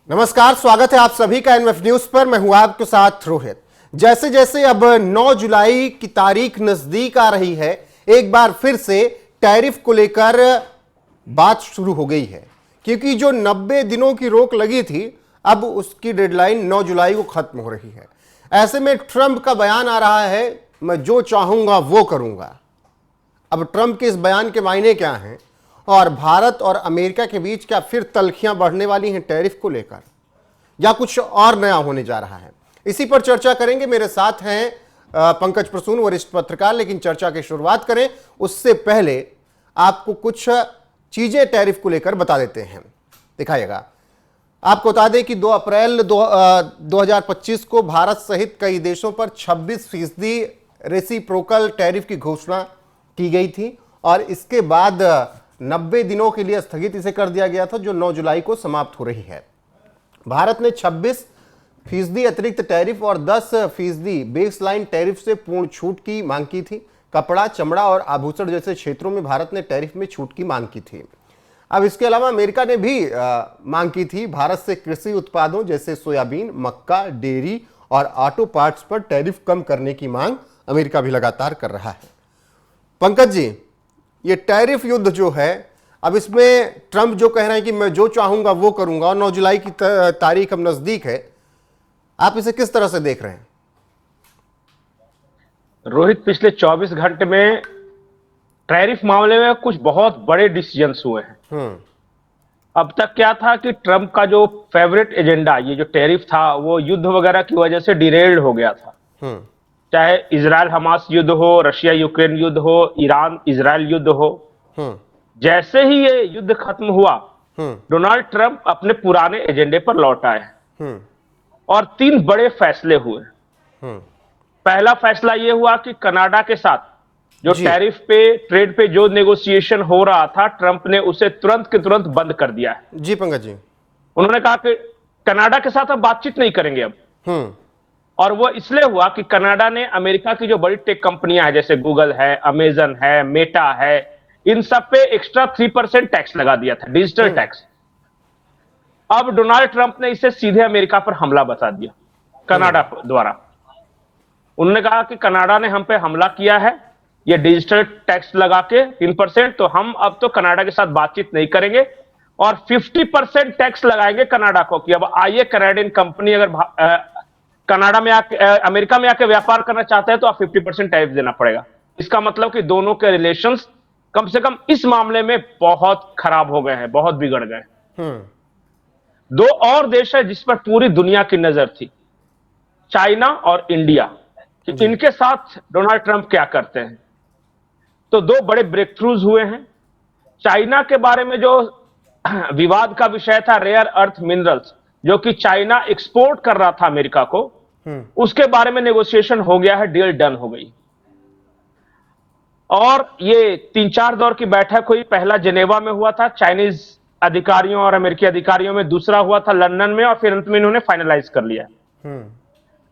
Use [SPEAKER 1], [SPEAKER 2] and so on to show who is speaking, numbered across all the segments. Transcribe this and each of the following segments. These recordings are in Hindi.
[SPEAKER 1] नमस्कार, स्वागत है आप सभी का एनएफ न्यूज पर। मैं हूं आपके साथ रोहित। जैसे जैसे अब 9 जुलाई की तारीख नजदीक आ रही है, एक बार फिर से टैरिफ को लेकर बात शुरू हो गई है, क्योंकि जो 90 दिनों की रोक लगी थी, अब उसकी डेडलाइन 9 जुलाई को खत्म हो रही है। ऐसे में ट्रंप का बयान आ रहा है, मैं जो चाहूंगा वो करूंगा। अब ट्रंप के इस बयान के मायने क्या हैं और भारत और अमेरिका के बीच क्या फिर तल्खियां बढ़ने वाली हैं टैरिफ को लेकर, या कुछ और नया होने जा रहा है? इसी पर चर्चा करेंगे। मेरे साथ हैं पंकज प्रसून, वरिष्ठ पत्रकार। लेकिन चर्चा की शुरुआत करें उससे पहले आपको कुछ चीजें टैरिफ को लेकर बता देते हैं। दिखाइएगा। आपको बता दें कि 2 अप्रैल 2025 को भारत सहित कई देशों पर 26% रेसिप्रोकल टैरिफ की घोषणा की गई थी और इसके बाद 90 दिनों के लिए स्थगित इसे कर दिया गया था, जो 9 जुलाई को समाप्त हो रही है। भारत ने 26% अतिरिक्त टैरिफ और 10% बेसलाइन टैरिफ से पूर्ण छूट की मांग की थी। कपड़ा, चमड़ा और आभूषण जैसे क्षेत्रों में भारत ने टैरिफ में छूट की मांग की थी। अब इसके अलावा अमेरिका ने भी मांग की थी भारत से कृषि उत्पादों जैसे सोयाबीन, मक्का, डेयरी और ऑटो पार्ट्स पर टैरिफ कम करने की मांग अमेरिका भी लगातार कर रहा है। पंकज जी, ये टैरिफ युद्ध जो है, अब इसमें ट्रंप जो कह रहे हैं कि मैं जो चाहूंगा वो करूंगा और 9 जुलाई की तारीख अब नजदीक है, आप इसे किस तरह से देख रहे हैं?
[SPEAKER 2] रोहित, पिछले 24 घंटे में टैरिफ मामले में कुछ बहुत बड़े डिसीजंस हुए हैं। अब तक क्या था कि ट्रंप का जो फेवरेट एजेंडा, ये जो टैरिफ था, वो युद्ध वगैरह की वजह से डिरेल्ड हो गया था। चाहे इजराइल हमास युद्ध हो, रशिया यूक्रेन युद्ध हो, ईरान इजराइल युद्ध हो, जैसे ही ये युद्ध खत्म हुआ, डोनाल्ड ट्रंप अपने पुराने एजेंडे पर लौट आए और 3 बड़े फैसले हुए। पहला फैसला यह हुआ कि कनाडा के साथ जो टैरिफ पे, ट्रेड पे जो नेगोशिएशन हो रहा था, ट्रंप ने उसे तुरंत के तुरंत बंद कर दिया है।
[SPEAKER 1] जी पंकज जी,
[SPEAKER 2] उन्होंने कहा कि कनाडा के साथ अब बातचीत नहीं करेंगे अब। और वो इसलिए हुआ कि कनाडा ने अमेरिका की जो बड़ी टेक कंपनियां हैं, जैसे गूगल है, अमेजन है, मेटा है, इन सब पे एक्स्ट्रा 3% टैक्स लगा दिया था, डिजिटल टैक्स। अब डोनाल्ड ट्रंप ने इसे सीधे अमेरिका पर हमला बता दिया, कनाडा द्वारा। उन्होंने कहा कि कनाडा ने हम पे हमला किया है, ये डिजिटल टैक्स लगा के 3%, तो हम अब तो कनाडा के साथ बातचीत नहीं करेंगे और 50% टैक्स लगाएंगे कनाडा को। कि अब आइए, कनाडियन कंपनी अगर कनाडा में आके, अमेरिका में आके व्यापार करना चाहते हैं तो आप 50% टैरिफ देना पड़ेगा। इसका मतलब कि दोनों के रिलेशंस कम से कम इस मामले में बहुत खराब हो गए हैं, बहुत बिगड़ गए। 2 और देश है जिस पर पूरी दुनिया की नजर थी, चाइना और इंडिया, कि इनके साथ डोनाल्ड ट्रंप क्या करते हैं। तो 2 बड़े ब्रेक थ्रूज हुए हैं। चाइना के बारे में जो विवाद का विषय था, रेयर अर्थ मिनरल्स, जो कि चाइना एक्सपोर्ट कर रहा था अमेरिका को, उसके बारे में नेगोशिएशन हो गया है, डील डन हो गई। और ये 3-4 दौर की बैठक हुई। पहला जेनेवा में हुआ था चाइनीज अधिकारियों और अमेरिकी अधिकारियों में, दूसरा हुआ था लंदन में, और फिर अंत में इन्होंने फाइनलाइज कर लिया।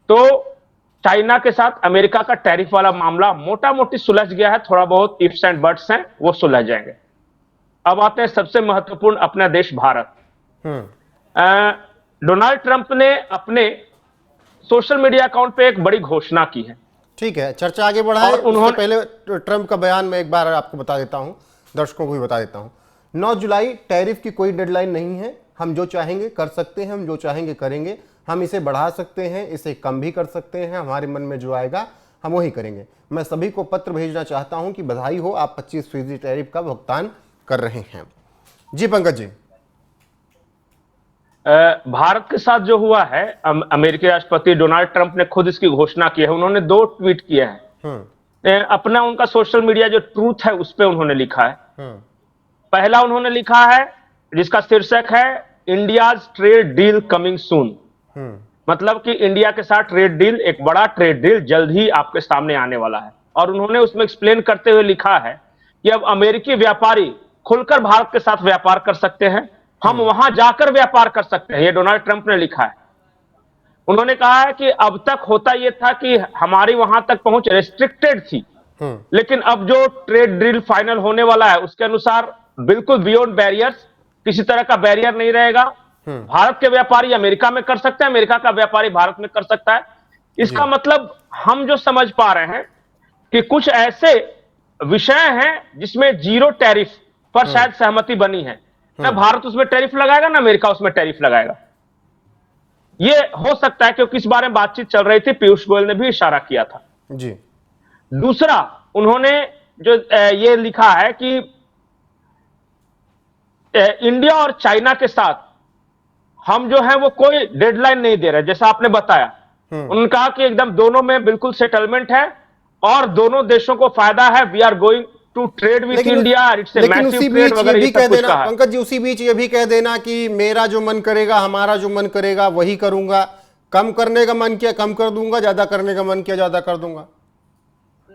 [SPEAKER 2] तो चाइना के साथ अमेरिका का टैरिफ वाला मामला मोटा मोटी सुलझ गया है, थोड़ा बहुत इफ्स एंड बट्स हैं, वो सुलझ जाएंगे। अब आते हैं सबसे महत्वपूर्ण, अपना देश भारत। डोनाल्ड ट्रंप ने अपने सोशल मीडिया अकाउंट पे एक बड़ी घोषणा की है।
[SPEAKER 1] ठीक है, चर्चा आगे बढ़ाएं। उससे पहले ट्रंप का बयान मैं एक बार आपको बता देता हूं, दर्शकों को भी बता देता हूं। 9 जुलाई टैरिफ की कोई डेडलाइन नहीं है। हम जो चाहेंगे कर सकते हैं, हम जो चाहेंगे करेंगे। हम इसे बढ़ा सकते हैं, इसे कम भी कर सकते हैं। हमारे मन में जो आएगा हम वही करेंगे। मैं सभी को पत्र भेजना चाहता हूं कि बधाई हो, आप 25% टैरिफ का भुगतान कर रहे हैं। जी पंकज जी,
[SPEAKER 2] भारत के साथ जो हुआ है, अमेरिकी राष्ट्रपति डोनाल्ड ट्रंप ने खुद इसकी घोषणा की है। उन्होंने 2 ट्वीट किए हैं। अपना उनका सोशल मीडिया जो ट्रूथ है उस पर उन्होंने लिखा है। पहला उन्होंने लिखा है, जिसका शीर्षक है India's trade deal coming soon. मतलब कि इंडिया के साथ ट्रेड डील, एक बड़ा ट्रेड डील जल्द ही आपके सामने आने वाला है। और उन्होंने उसमें एक्सप्लेन करते हुए लिखा है कि अब अमेरिकी व्यापारी खुलकर भारत के साथ व्यापार कर सकते हैं, हम वहां जाकर व्यापार कर सकते हैं। ये डोनाल्ड ट्रंप ने लिखा है। उन्होंने कहा है कि अब तक होता यह था कि हमारी वहां तक पहुंच रेस्ट्रिक्टेड थी, लेकिन अब जो ट्रेड डील फाइनल होने वाला है उसके अनुसार बिल्कुल बियॉन्ड बैरियर्स, किसी तरह का बैरियर नहीं रहेगा। भारत के व्यापारी अमेरिका में कर सकते हैं, अमेरिका का व्यापारी भारत में कर सकता है। इसका मतलब हम जो समझ पा रहे हैं कि कुछ ऐसे विषय हैं जिसमें जीरो टैरिफ पर शायद सहमति बनी है। ना भारत उसमें टैरिफ लगाएगा, ना अमेरिका उसमें टैरिफ लगाएगा। ये हो सकता है क्योंकि इस बारे में बातचीत चल रही थी, पीयूष गोयल ने भी इशारा किया था
[SPEAKER 1] जी।
[SPEAKER 2] दूसरा, उन्होंने जो ये लिखा है कि इंडिया और चाइना के साथ हम जो है वो कोई डेडलाइन नहीं दे रहे, जैसा आपने बताया। उन्होंने कहा कि एकदम दोनों में बिल्कुल सेटलमेंट है और दोनों देशों को फायदा है। We are going to trade with India, it's a massive trade वगैरह, ये सब कुछ कहा।
[SPEAKER 1] पंकज जी, उसी बीच ये भी कह देना कि मेरा जो मन करेगा, हमारा जो मन करेगा वही करूंगा, कम करने का मन किया कम कर दूंगा, ज्यादा करने का मन किया ज्यादा कर दूंगा।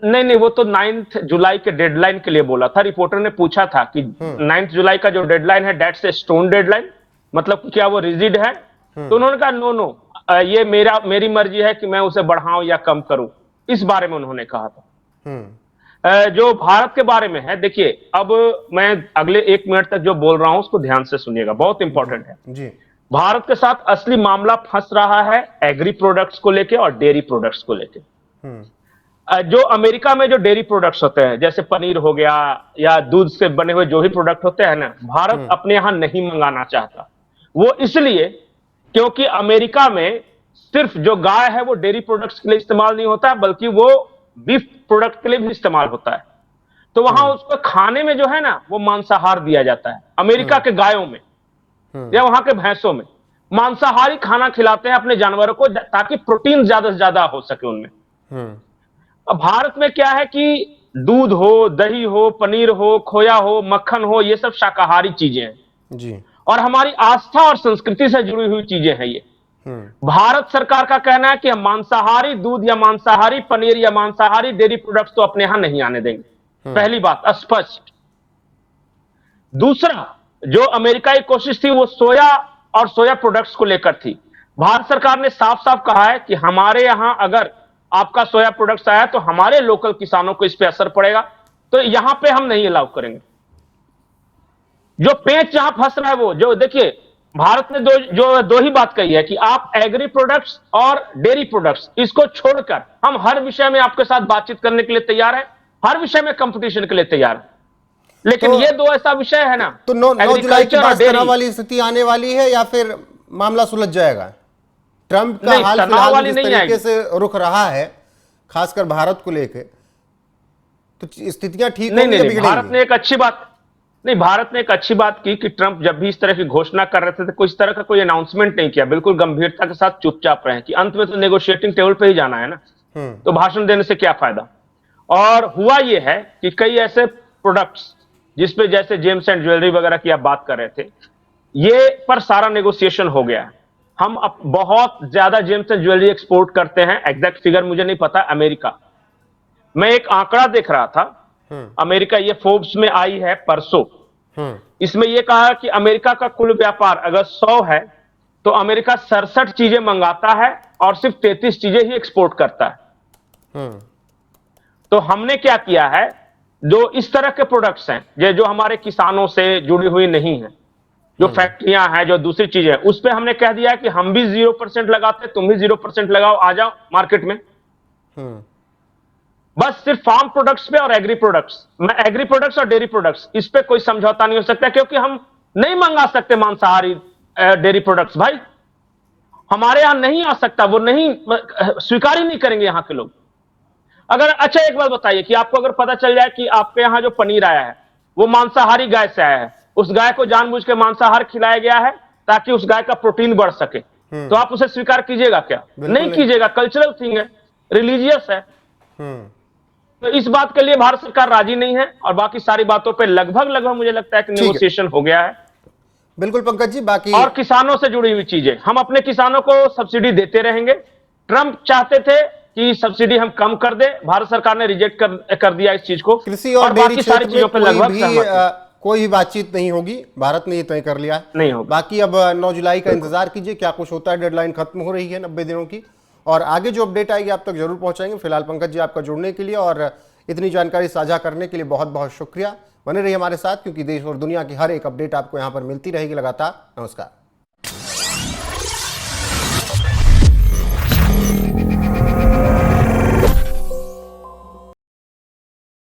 [SPEAKER 2] नहीं, वो तो 9 जुलाई के डेडलाइन के लिए बोला था। रिपोर्टर ने पूछा था कि 9 जुलाई का जो डेडलाइन है, दैट्स ए स्टोन डेडलाइन, मतलब क्या वो रिजिड है? तो उन्होंने कहा नो, ये मेरी मर्जी है कि मैं उसे बढ़ाऊं या कम करूं, इस बारे में उन्होंने कहा था। जो भारत के बारे में है, देखिए अब मैं अगले 1 मिनट तक जो बोल रहा हूं उसको ध्यान से सुनिएगा, बहुत इंपॉर्टेंट है
[SPEAKER 1] जी।
[SPEAKER 2] भारत के साथ असली मामला फंस रहा है एग्री प्रोडक्ट्स को लेके और डेयरी प्रोडक्ट्स को लेके। जो अमेरिका में जो डेयरी प्रोडक्ट्स होते हैं, जैसे पनीर हो गया या दूध से बने हुए जो भी प्रोडक्ट होते हैं ना, भारत अपने यहां नहीं मंगाना चाहता। वो इसलिए क्योंकि अमेरिका में सिर्फ जो गाय है वो डेयरी प्रोडक्ट्स के लिए इस्तेमाल नहीं होता है, बल्कि वो बीफ प्रोडक्ट के लिए भी इस्तेमाल होता है। तो वहां उसको खाने में जो है ना वो मांसाहार दिया जाता है। अमेरिका के गायों में या वहां के भैंसों में मांसाहारी खाना खिलाते हैं अपने जानवरों को, ताकि प्रोटीन ज्यादा से ज्यादा हो सके उनमें। अब भारत में क्या है कि दूध हो, दही हो, पनीर हो, खोया हो, मक्खन हो, ये सब शाकाहारी चीजें हैं
[SPEAKER 1] जी।
[SPEAKER 2] और हमारी आस्था और संस्कृति से जुड़ी हुई चीजें हैं ये। भारत सरकार का कहना है कि हम मांसाहारी दूध या मांसाहारी पनीर या मांसाहारी डेयरी प्रोडक्ट्स तो अपने यहां नहीं आने देंगे। पहली बात स्पष्ट। दूसरा, जो अमेरिका की कोशिश थी वो सोया और सोया प्रोडक्ट्स को लेकर थी। भारत सरकार ने साफ साफ कहा है कि हमारे यहां अगर आपका सोया प्रोडक्ट्स आया तो हमारे लोकल किसानों को इस पे असर पड़ेगा, तो यहां पे हम नहीं अलाउ करेंगे। जो पेंच जहां फंस रहा है वो, जो देखिए भारत ने दो ही बात कही है कि आप एग्री प्रोडक्ट्स और डेयरी प्रोडक्ट्स इसको छोड़कर हम हर विषय में आपके साथ बातचीत करने के लिए तैयार है, हर विषय में कंपटीशन के लिए तैयार है। लेकिन ये दो ऐसा विषय है ना,
[SPEAKER 1] तो 9 जुलाई की बात करने वाली स्थिति आने वाली है या फिर मामला सुलझ जाएगा? ट्रंप का हाल फिलहाल जिस तरीके से रुख रहा है खासकर भारत को लेकर, तो स्थितियां ठीक होंगी या बिगड़ेंगी?
[SPEAKER 2] भारत ने एक अच्छी बात की कि ट्रंप जब भी इस तरह की घोषणा कर रहे थे तो कुछ तरह का कोई अनाउंसमेंट नहीं किया, बिल्कुल गंभीरता के साथ चुपचाप रहे कि अंत में तो नेगोशिएटिंग टेबल पे ही जाना है ना, तो भाषण देने से क्या फायदा। और हुआ यह है कि कई ऐसे प्रोडक्ट्स जिसपे जैसे जेम्स एंड ज्वेलरी वगैरह की आप बात कर रहे थे, ये पर सारा नेगोशिएशन हो गया है। हम अब बहुत ज्यादा जेम्स एंड ज्वेलरी एक्सपोर्ट करते हैं, एग्जैक्ट फिगर मुझे नहीं पता। अमेरिका, मैं एक आंकड़ा देख रहा था, अमेरिका, ये फोर्ब्स में आई है परसों, इसमें यह कहा कि अमेरिका का कुल व्यापार अगर 100 है तो अमेरिका 67 चीजें मंगाता है और सिर्फ 33 चीजें ही एक्सपोर्ट करता है। तो हमने क्या किया है, जो इस तरह के प्रोडक्ट्स हैं जो हमारे किसानों से जुड़ी हुई नहीं है, जो फैक्ट्रियां हैं, जो दूसरी चीजें हैं, उस पे हमने कह दिया है कि हम भी 0% लगाते, तुम भी 0% लगाओ, आ जाओ मार्केट में। बस सिर्फ फार्म प्रोडक्ट्स पे और एग्री प्रोडक्ट्स, एग्री प्रोडक्ट्स और डेयरी प्रोडक्ट्स, इस पे कोई समझौता नहीं हो सकता, क्योंकि हम नहीं मंगा सकते मांसाहारी डेयरी प्रोडक्ट्स। भाई हमारे यहां नहीं आ सकता, वो नहीं स्वीकार ही नहीं करेंगे यहां के लोग। अगर अच्छा एक बात बताइए कि आपको अगर पता चल जाए कि आपके यहां जो पनीर आया है वो मांसाहारी गाय से आया है, उस गाय को जानबूझ के मांसाहार खिलाया गया है ताकि उस गाय का प्रोटीन बढ़ सके, तो आप उसे स्वीकार कीजिएगा क्या? नहीं कीजिएगा। कल्चरल थिंग है, रिलीजियस है। तो इस बात के लिए भारत सरकार राजी नहीं है और बाकी सारी बातों पे लगभग मुझे लगता है कि नेगोशिएशन हो गया है।
[SPEAKER 1] बिल्कुल पंकज जी, बाकी
[SPEAKER 2] और किसानों से जुड़ी हुई चीजें हम अपने किसानों को सब्सिडी देते रहेंगे। ट्रंप चाहते थे कि सब्सिडी हम कम कर दे, भारत सरकार ने रिजेक्ट कर दिया इस चीज को।
[SPEAKER 1] कृषि और बाकी सारी चीजों पर लगभग कोई भी बातचीत नहीं होगी, भारत ने ये तय कर लिया
[SPEAKER 2] नहीं होगा।
[SPEAKER 1] बाकी अब 9 जुलाई का इंतजार कीजिए, क्या कुछ होता है। डेडलाइन खत्म हो रही है 90 दिनों की, और आगे जो अपडेट आएगी आप तक जरूर पहुंचाएंगे। फिलहाल पंकज जी, आपका जुड़ने के लिए और इतनी जानकारी साझा करने के लिए बहुत बहुत शुक्रिया। बने रहिए हमारे साथ, क्योंकि देश और दुनिया की हर एक अपडेट आपको यहां पर मिलती रहेगी लगातार। नमस्कार।